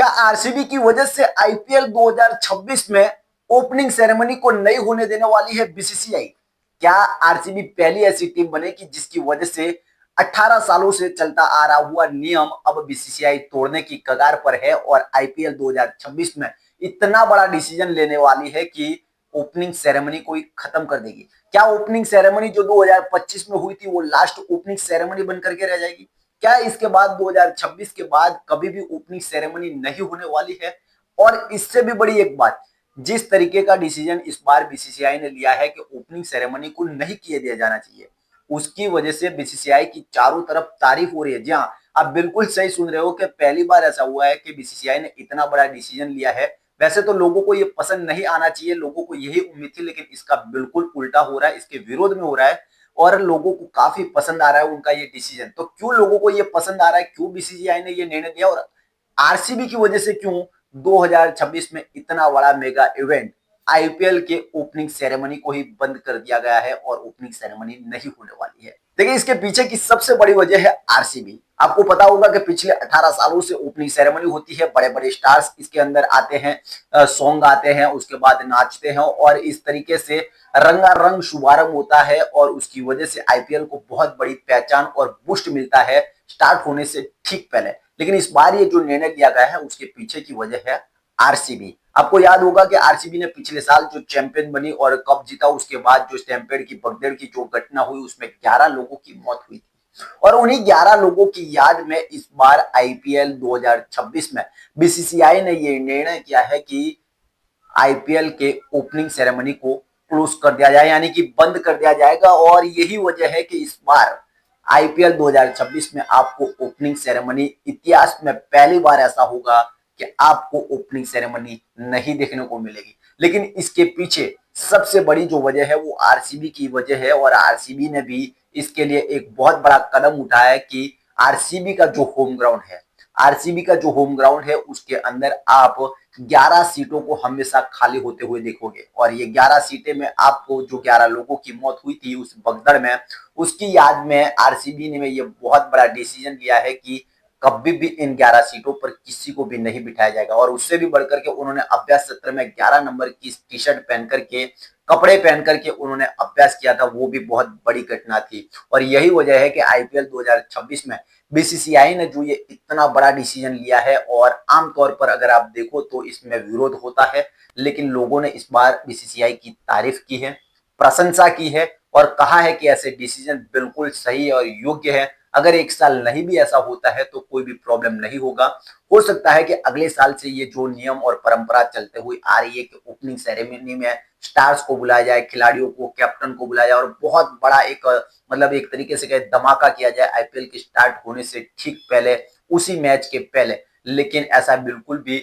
क्या आरसीबी की वजह से आईपीएल 2026 में ओपनिंग सेरेमनी को नहीं होने देने वाली है बीसीसीआई? क्या आरसीबी पहली ऐसी टीम बनेगी जिसकी वजह से 18 सालों से चलता आ रहा हुआ नियम अब बीसीसीआई तोड़ने की कगार पर है और आईपीएल 2026 में इतना बड़ा डिसीजन लेने वाली है कि ओपनिंग सेरेमनी को ही खत्म कर देगी? क्या ओपनिंग सेरेमनी जो 2025 में हुई थी वो लास्ट ओपनिंग सेरेमनी बनकर के रह जाएगी? क्या इसके बाद 2026 के बाद कभी भी ओपनिंग सेरेमनी नहीं होने वाली है? और इससे भी बड़ी एक बात, जिस तरीके का डिसीजन इस बार बीसीसीआई ने लिया है कि ओपनिंग सेरेमनी को नहीं किए दिया जाना चाहिए, उसकी वजह से बीसीसीआई की चारों तरफ तारीफ हो रही है। जी हाँ, आप बिल्कुल सही सुन रहे हो कि पहली बार ऐसा हुआ है कि बीसीसीआई ने इतना बड़ा डिसीजन लिया है। वैसे तो लोगों को ये पसंद नहीं आना चाहिए, लोगों को यही उम्मीद थी, लेकिन इसका बिल्कुल उल्टा हो रहा है, इसके विरोध में हो रहा है और लोगों को काफी पसंद आ रहा है उनका ये डिसीजन। तो क्यों लोगों को ये पसंद आ रहा है, क्यों बीसीसीआई ने ये निर्णय लिया और आरसीबी की वजह से क्यों 2026 में इतना बड़ा मेगा इवेंट आईपीएल के ओपनिंग सेरेमनी को ही बंद कर दिया गया है और ओपनिंग सेरेमनी नहीं होने वाली है? देखिए, इसके पीछे की सबसे बड़ी वजह है आरसीबी। आपको पता होगा कि पिछले 18 सालों से ओपनिंग सेरेमनी होती है, बड़े बड़े स्टार्स इसके अंदर आते हैं, सॉन्ग आते हैं, उसके बाद नाचते हैं और इस तरीके से रंगारंग शुभारंभ होता है और उसकी वजह से आईपीएल को बहुत बड़ी पहचान और बूस्ट मिलता है स्टार्ट होने से ठीक पहले। लेकिन इस बार ये जो निर्णय लिया गया है उसके पीछे की वजह है आरसीबी। आपको याद होगा कि आरसीबी ने पिछले साल जो चैंपियन बनी और कप जीता, उसके बाद जो स्टैम्पेड की भगदड़ की जो घटना हुई उसमें 11 लोगों की मौत हुई थी और उन्हीं 11 लोगों की याद में इस बार आईपीएल 2026 में बीसीसीआई ने ये निर्णय किया है कि आईपीएल के ओपनिंग सेरेमनी को क्लोज कर दिया जाए, यानी कि बंद कर दिया जाएगा। और यही वजह है कि इस बार आईपीएल 2026 में आपको ओपनिंग सेरेमनी, इतिहास में पहली बार ऐसा होगा कि आपको ओपनिंग सेरेमनी नहीं देखने को मिलेगी। लेकिन इसके पीछे सबसे बड़ी जो वजह है वो आरसीबी की वजह है और आरसीबी ने भी इसके लिए एक बहुत बड़ा कदम उठाया है कि आरसीबी का जो होम ग्राउंड है, आरसीबी का जो होम ग्राउंड है उसके अंदर आप 11 सीटों को हमेशा खाली होते हुए देखोगे और ये 11 सीटें में आपको जो 11 लोगों की मौत हुई थी उस भगदड़ में, उसकी याद में आरसीबी ने ये बहुत बड़ा डिसीजन लिया है कि कभी भी इन 11 सीटों पर किसी को भी नहीं बिठाया जाएगा। और उससे भी बढ़कर के उन्होंने अभ्यास सत्र में 11 नंबर की टी शर्ट पहन करके, कपड़े पहन करके उन्होंने अभ्यास किया था, वो भी बहुत बड़ी घटना थी। और यही वजह है कि आईपीएल 2026 में बीसीसीआई ने जो ये इतना बड़ा डिसीजन लिया है और आमतौर पर अगर आप देखो तो इसमें विरोध होता है, लेकिन लोगों ने इस बार बीसीसीआई की तारीफ की है, प्रशंसा की है और कहा है कि ऐसे डिसीजन बिल्कुल सही और योग्य है। अगर एक साल नहीं भी ऐसा होता है तो कोई भी प्रॉब्लम नहीं होगा। हो सकता है कि अगले साल से ये जो नियम और परंपरा चलते हुए आ रही है कि ओपनिंग सेरेमनी में स्टार्स को बुलाया जाए, खिलाड़ियों को, कैप्टन को बुलाया जाए और बहुत बड़ा एक मतलब एक तरीके से कहे धमाका किया जाए आईपीएल के स्टार्ट होने से ठीक पहले, उसी मैच के पहले। लेकिन ऐसा बिल्कुल भी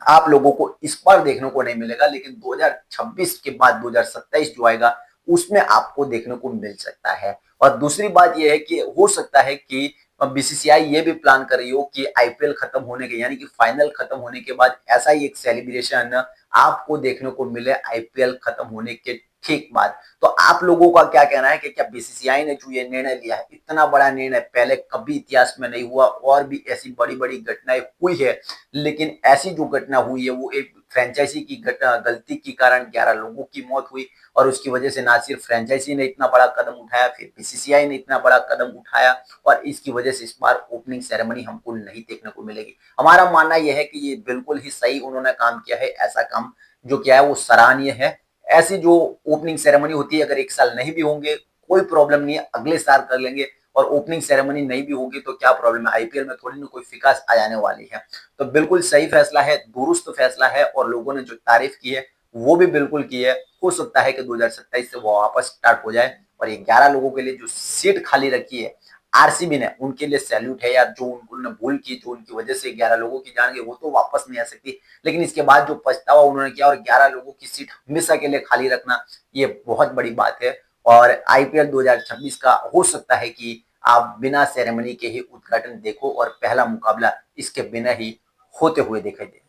आप लोगों को इस बार देखने को नहीं मिलेगा। लेकिन 2026 के बाद 2027 जो आएगा उसमें आपको देखने को मिल सकता है। और दूसरी बात यह है कि हो सकता है कि बीसीसीआई ये भी प्लान कर रही हो कि आईपीएल खत्म होने के, यानी कि फाइनल खत्म होने के बाद ऐसा ही एक सेलिब्रेशन आपको देखने को मिले आईपीएल खत्म होने के ठीक बाद। तो आप लोगों का क्या कहना है कि क्या बीसीसीआई ने जो ये निर्णय लिया है, इतना बड़ा निर्णय पहले कभी इतिहास में नहीं हुआ और भी ऐसी बड़ी बड़ी घटनाएं हुई है, लेकिन ऐसी जो घटना हुई है वो एक फ्रेंचाइजी की गलती के कारण 11 लोगों की मौत हुई और उसकी वजह से ना सिर्फ फ्रेंचाइजी ने इतना बड़ा कदम उठाया, फिर बीसीसीआई ने इतना बड़ा कदम उठाया और इसकी वजह से इस बार ओपनिंग सेरेमनी हमको नहीं देखने को मिलेगी। हमारा मानना यह है कि ये बिल्कुल ही सही उन्होंने काम किया है, ऐसा काम जो किया है वो सराहनीय है। ऐसी जो ओपनिंग सेरेमनी होती है अगर एक साल नहीं भी होंगे कोई प्रॉब्लम नहीं है, अगले साल कर लेंगे। और ओपनिंग सेरेमनी नहीं भी होगी तो क्या प्रॉब्लम है, आईपीएल में थोड़ी ना कोई फिकास आ जाने वाली है। तो बिल्कुल सही फैसला है, दुरुस्त फैसला है और लोगों ने जो तारीफ की है वो भी बिल्कुल की है। हो सकता है कि 2027 से वो वापस स्टार्ट हो जाए और ये 11 लोगों के लिए जो सीट खाली रखी है आरसीबी ने, उनके लिए सैल्यूट है यार। जो उन्होंने भूल की, जो उनकी वजह से 11 लोगों की जान गई, वो तो वापस नहीं आ सकती। लेकिन इसके बाद जो पछतावा उन्होंने किया और 11 लोगों की सीट हमेशा के लिए खाली रखना, ये बहुत बड़ी बात है। और आईपीएल 2026 का हो सकता है कि आप बिना सेरेमनी के ही उद्घाटन देखो और पहला मुकाबला इसके बिना ही होते हुए दिखाई दे।